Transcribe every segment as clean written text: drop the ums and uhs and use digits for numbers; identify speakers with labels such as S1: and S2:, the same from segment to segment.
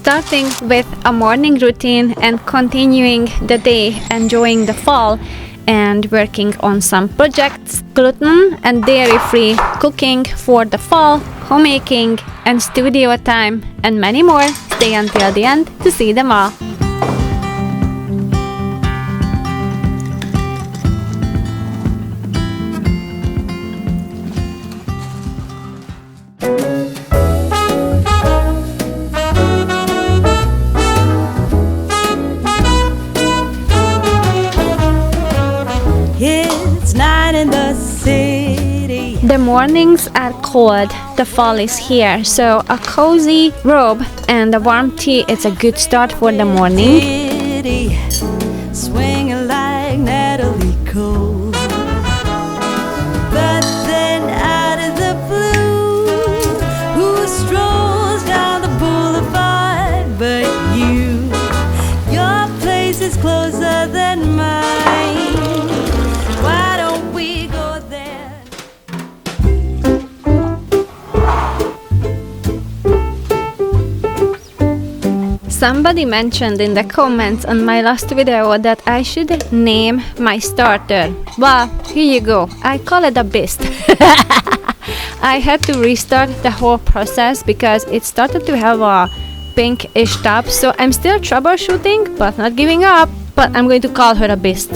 S1: Starting with a morning routine and continuing the day enjoying the fall and working on some projects, gluten and dairy-free cooking for the fall, homemaking and studio time, and many more. Stay until the end to see them all.
S2: It's night in the city.
S1: The mornings are cold, the fall is here, so a cozy robe and a warm tea is a good start for the morning.
S2: City, swinging like Natalie Cole. But then out of the blue, who strolls down the boulevard but you? Your place is closer than mine. Why don't we go there?
S1: Somebody mentioned in the comments on my last video that I should name my starter. Well, here you go. I call it a beast. I had to restart the whole process because it started to have a pinkish top, so I'm still troubleshooting but not giving up. But I'm going to call her a beast.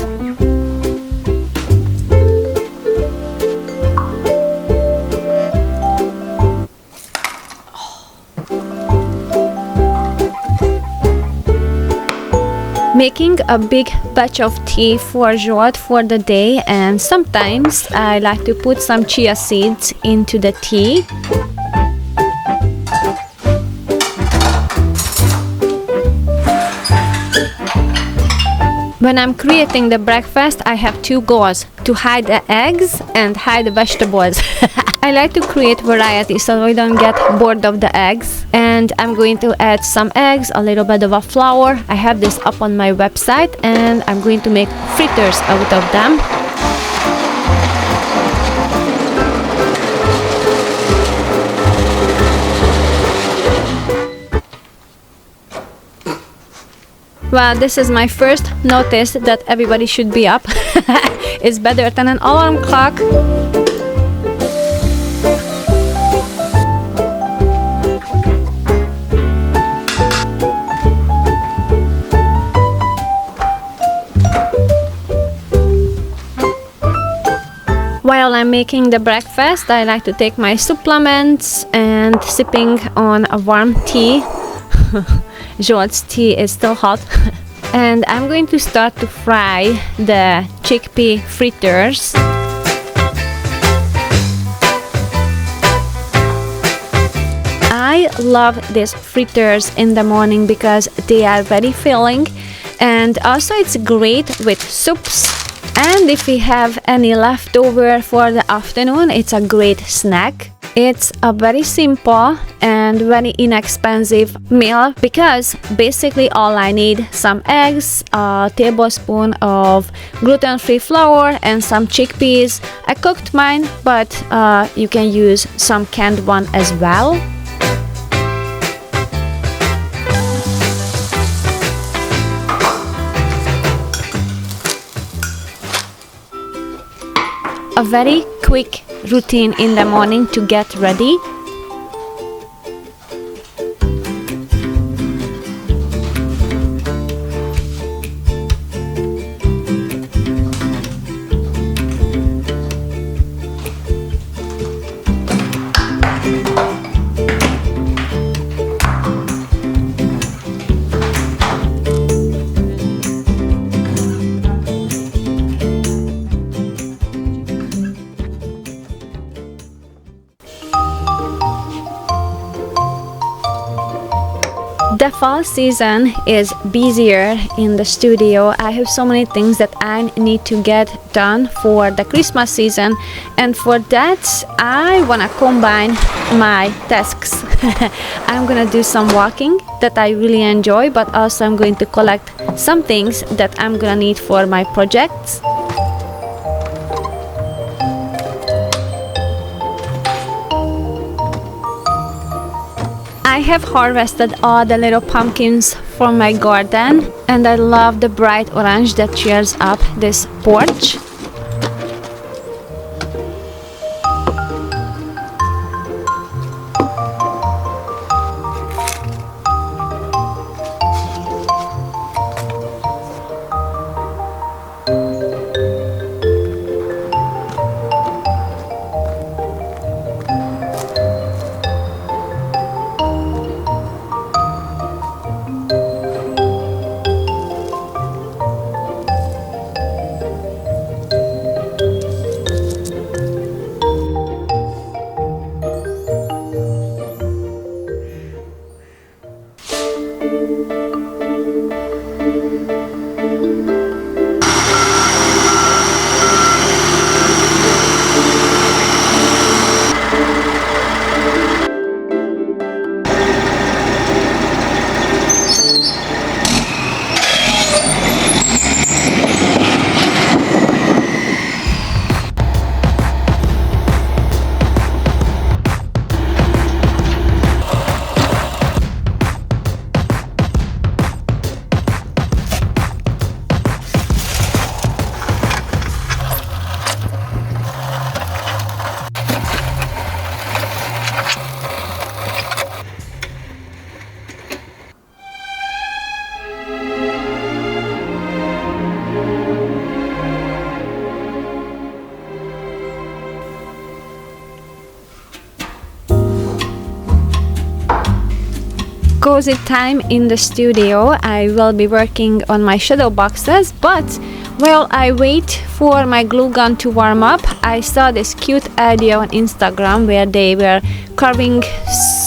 S1: Making a big batch of tea for Zsolt for the day, and sometimes I like to put some chia seeds into the tea. When I'm creating the breakfast, I have two goals: to hide the eggs and hide the vegetables. I like to create variety so I don't get bored of the eggs. And I'm going to add some eggs, a little bit of a flour. I have this up on my website and I'm going to make fritters out of them. Well, this is my first notice that everybody should be up. It's better than an alarm clock. While I'm making the breakfast, I like to take my supplements and sipping on a warm tea. Zsolt's tea is still hot. And I'm going to start to fry the chickpea fritters. I love these fritters in the morning because they are very filling, and also it's great with soups. And if we have any leftover for the afternoon, it's a great snack. It's a very simple and very inexpensive meal because basically all I need some eggs, a tablespoon of gluten-free flour and some chickpeas. I cooked mine, but you can use some canned one as well. A very quick routine in the morning to get ready. The fall season is busier in the studio. I have so many things that I need to get done for the Christmas season, and for that I wanna combine my tasks. I'm gonna do some walking that I really enjoy, but also I'm going to collect some things that I'm gonna need for my projects. I I have harvested all the little pumpkins from my garden, and I love the bright orange that cheers up this porch. Cozy time in the studio. I will be working on my shadow boxes, but while I wait for my glue gun to warm up, I saw this cute idea on Instagram where they were carving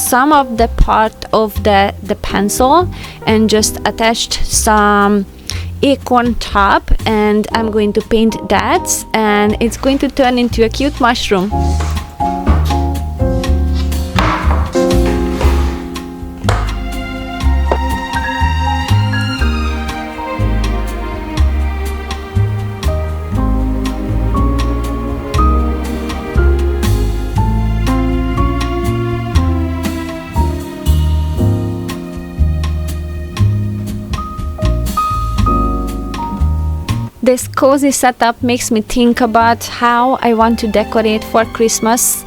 S1: some of the part of the pencil and just attached some acorn top, and I'm going to paint that, and it's going to turn into a cute mushroom. This cozy setup makes me think about how I want to decorate for Christmas,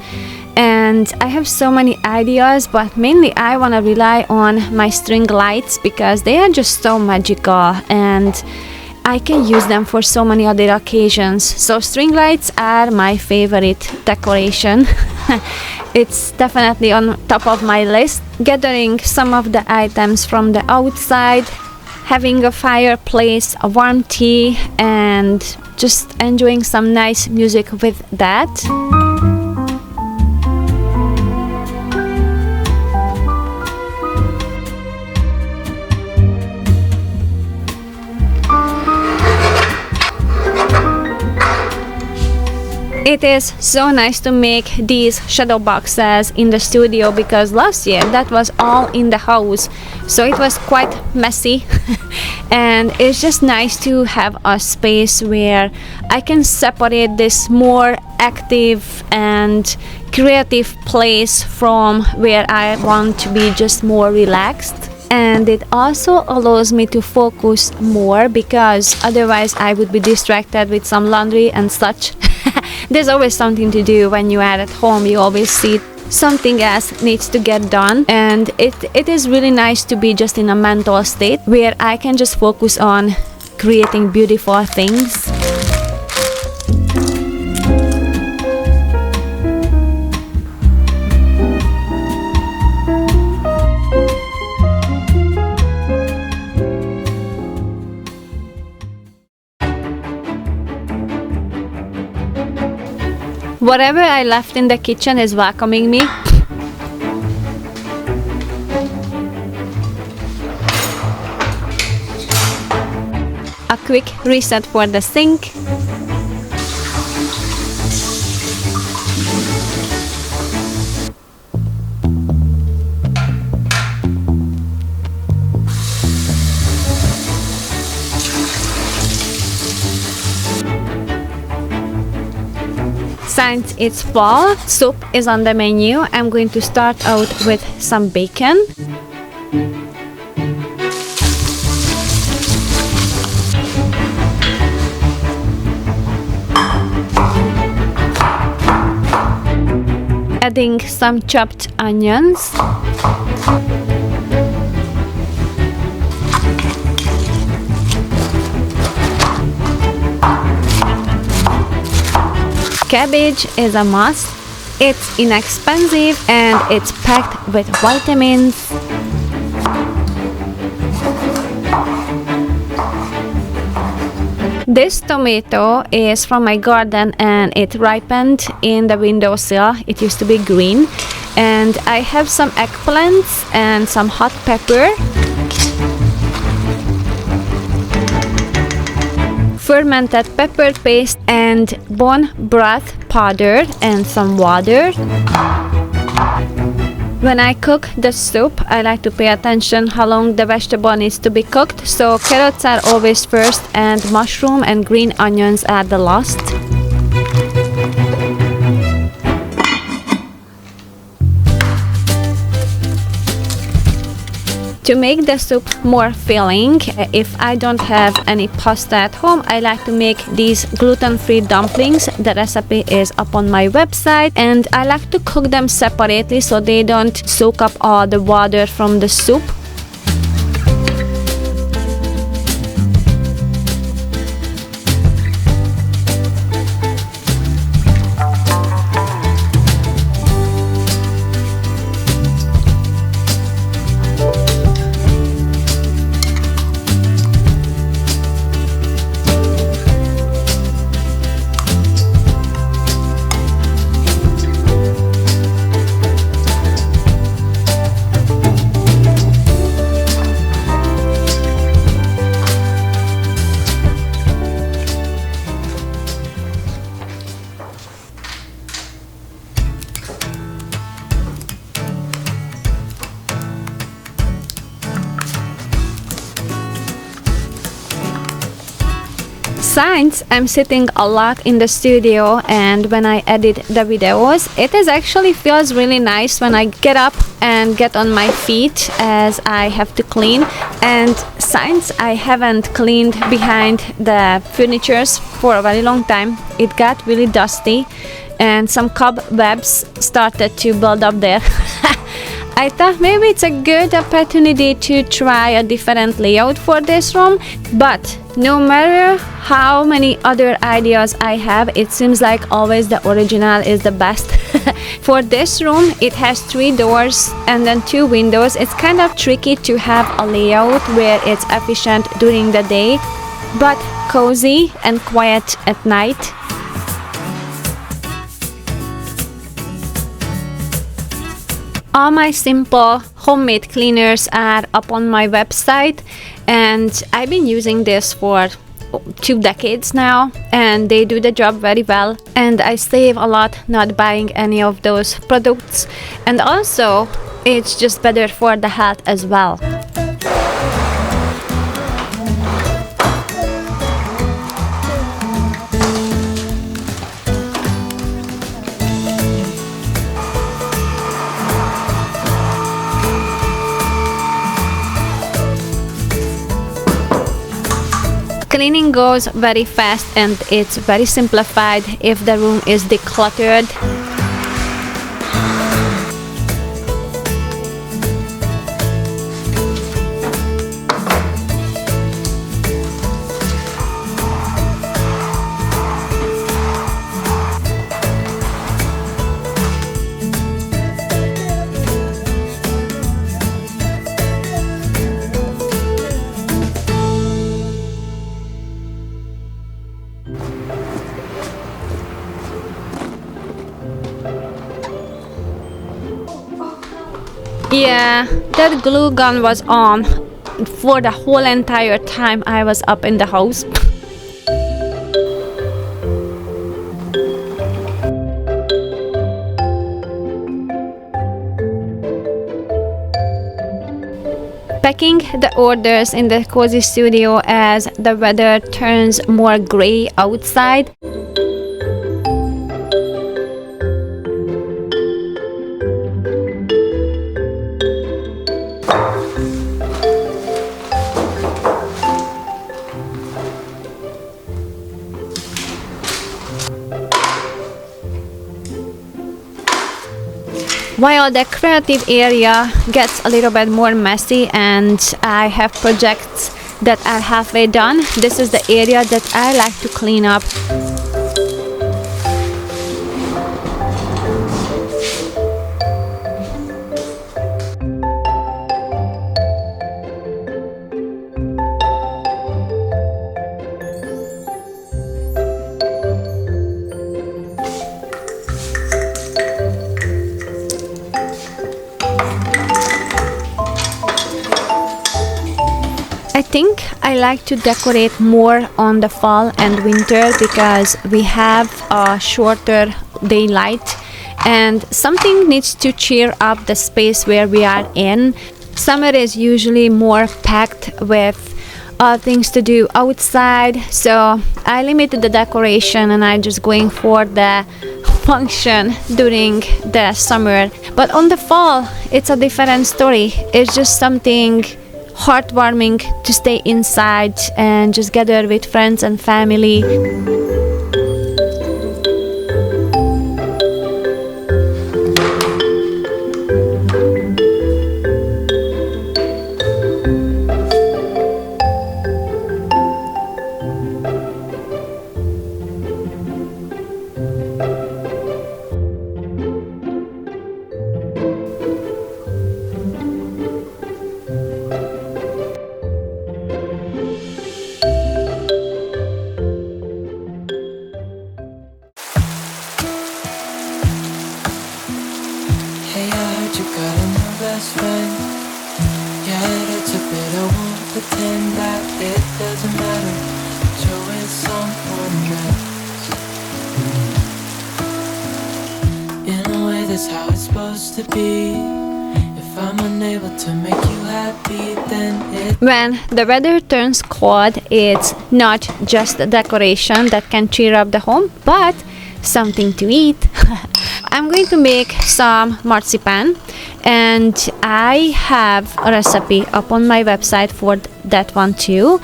S1: and I have so many ideas, but mainly I want to rely on my string lights because they are just so magical and I can use them for so many other occasions. So string lights are my favorite decoration. It's definitely on top of my list. Gathering some of the items from the outside, having a fireplace, a warm tea, and just enjoying some nice music with that. It is so nice to make these shadow boxes in the studio because last year that was all in the house, so it was quite messy. And it's just nice to have a space where I can separate this more active and creative place from where I want to be just more relaxed. And it also allows me to focus more because otherwise I would be distracted with some laundry and such. There's always something to do when you are at home. You always see something else needs to get done, and it is really nice to be just in a mental state where I can just focus on creating beautiful things. Whatever I left in the kitchen is welcoming me. A quick reset for the sink. Since it's fall, soup is on the menu. I'm going to start out with some bacon. Adding some chopped onions. Cabbage is a must. It's inexpensive and it's packed with vitamins. This tomato is from my garden and it ripened in the windowsill. It used to be green. And I have some eggplants and some hot pepper. Fermented pepper paste and bone broth powder and some water. When I cook the soup, I like to pay attention how long the vegetable needs to be cooked. So carrots are always first and mushroom and green onions are the last. To make the soup more filling, if I don't have any pasta at home, I like to make these gluten-free dumplings. The recipe is up on my website, and I like to cook them separately so they don't soak up all the water from the soup. Since I'm sitting a lot in the studio and when I edit the videos, it is actually feels really nice when I get up and get on my feet as I have to clean. And since I haven't cleaned behind the furnitures for a very long time, it got really dusty and some cobwebs started to build up there. I thought maybe it's a good opportunity to try a different layout for this room, but no matter how many other ideas I have, it seems like always the original is the best. For this room, it has 3 doors and then 2 windows. It's kind of tricky to have a layout where it's efficient during the day, but cozy and quiet at night. All my simple homemade cleaners are up on my website, and I've been using this for 2 decades now, and they do the job very well, and I save a lot not buying any of those products, and also it's just better for the health as well. Cleaning goes very fast and it's very simplified if the room is decluttered. Yeah, that glue gun was on for the whole entire time I was up in the house. Packing the orders in the cozy studio as the weather turns more gray outside. While the creative area gets a little bit more messy and I have projects that are halfway done, this is the area that I like to clean up. I think I like to decorate more on the fall and winter because we have a shorter daylight and something needs to cheer up the space where we are in. Summer is usually more packed with things to do outside, so I limited the decoration and I'm just going for the function during the summer. But on the fall, it's a different story. It's just something heartwarming to stay inside and just gather with friends and family.
S2: Hey, I heard you got a new best friend. Yeah, that's a bit, I won't pretend that it doesn't matter, but you're with someone else. In a way, that's how it's supposed to be. If I'm unable to make you happy, then it...
S1: When the weather turns cold, it's not just the decoration that can cheer up the home, but something to eat. I'm going to make some marzipan, and I have a recipe up on my website for that one too,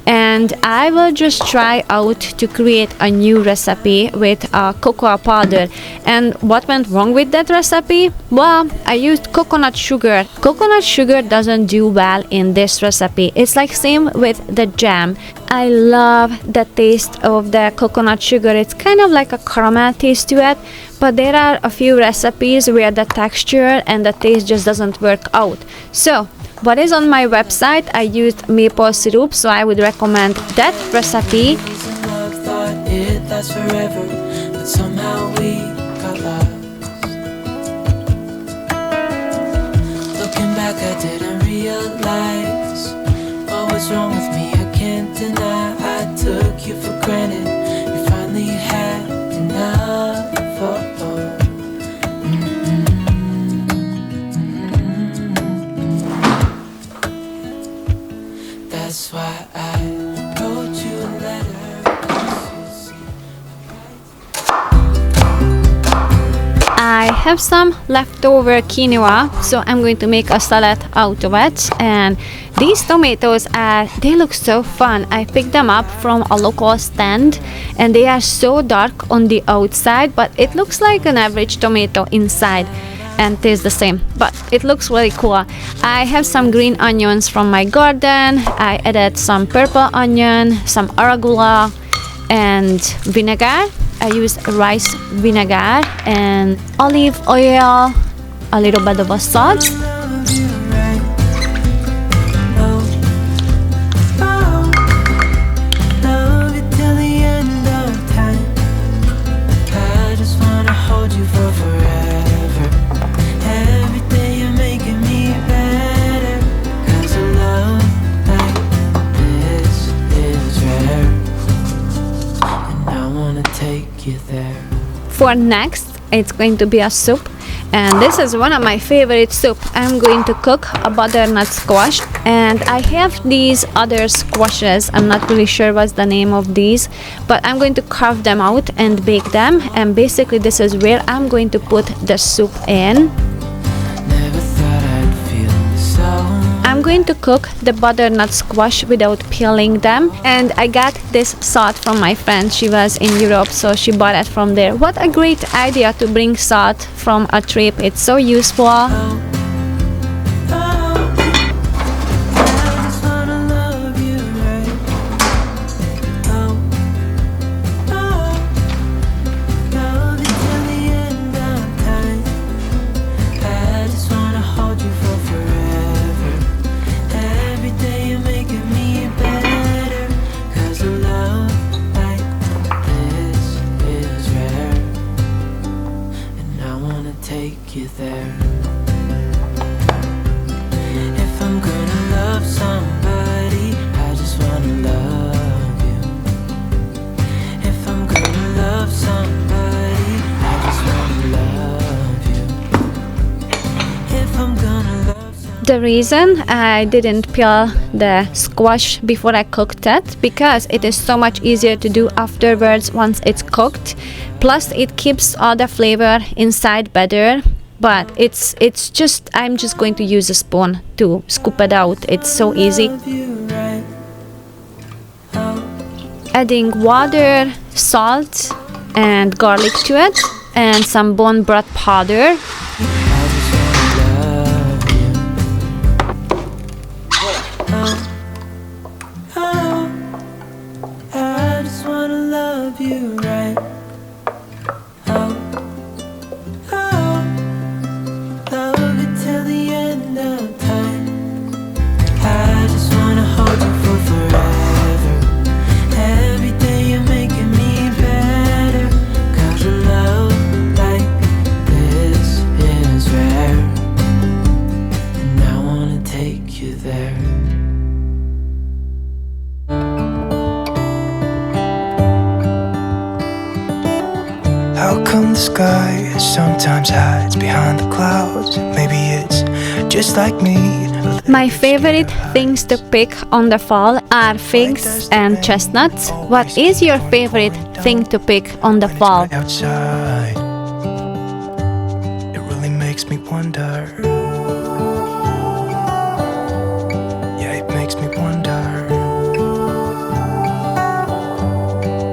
S1: and I will just try out to create a new recipe with cocoa powder. And what went wrong with that recipe? Well, I used coconut sugar. Coconut sugar doesn't do well in this recipe. It's like same with the jam. I love the taste of the coconut sugar. It's kind of like a caramel taste to it, but there are a few recipes where the texture and the taste just doesn't work out. So what is on my website, I used maple syrup, so I would recommend that recipe.
S2: Love thought it lasts forever, but somehow we got lost. Looking back, I didn't realize what was wrong with me. I can't deny I took you for granted. You finally had enough. That's why I wrote you a letter.
S1: I have some leftover quinoa, so I'm going to make a salad out of it. And these tomatoes they look so fun. I picked them up from a local stand and they are so dark on the outside, but it looks like an average tomato inside and tastes the same, but it looks really cool. I have some green onions from my garden. I added some purple onion, some arugula, and vinegar. I used rice vinegar and olive oil, a little bit of a salt. For next, it's going to be a soup, and this is one of my favorite soup. I'm going to cook a butternut squash, and I have these other squashes. I'm not really sure what's the name of these, but I'm going to carve them out and bake them, and basically this is where I'm going to put the soup in.
S2: Never thought I'd feel so.
S1: I'm going to cook the butternut squash without peeling them, and I got this salt from my friend. She was in Europe, so she bought it from there. What a great idea to bring salt from a trip. It's so useful.
S2: Take you there. If I'm gonna love somebody, I just wanna love you. If I'm gonna love somebody, I just wanna love you. If I'm gonna love somebody.
S1: The reason I didn't peel the squash before I cooked it, because it is so much easier to do afterwards once it's cooked. Plus it keeps all the flavor inside better, but I'm just going to use a spoon to scoop it out. It's so easy. Adding water, salt and garlic to it, and some bone broth powder.
S2: I just wanna love you right.
S3: How come the sky sometimes hides behind the clouds? Maybe it's just like me.
S1: My favorite things to pick on the fall are figs and chestnuts. What is your favorite thing to pick on the fall?
S3: Outside, it really makes me wonder. Yeah, it makes me wonder.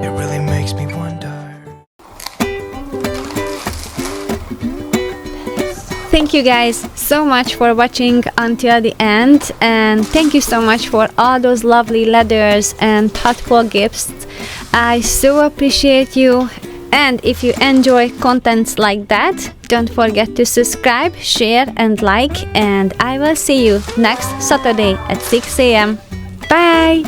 S3: It really makes me wonder.
S1: Thank you guys so much for watching until the end, and thank you so much for all those lovely letters and thoughtful gifts. I so appreciate you, and if you enjoy contents like that, don't forget to subscribe, share and like, and I will see you next Saturday at 6 a.m. Bye!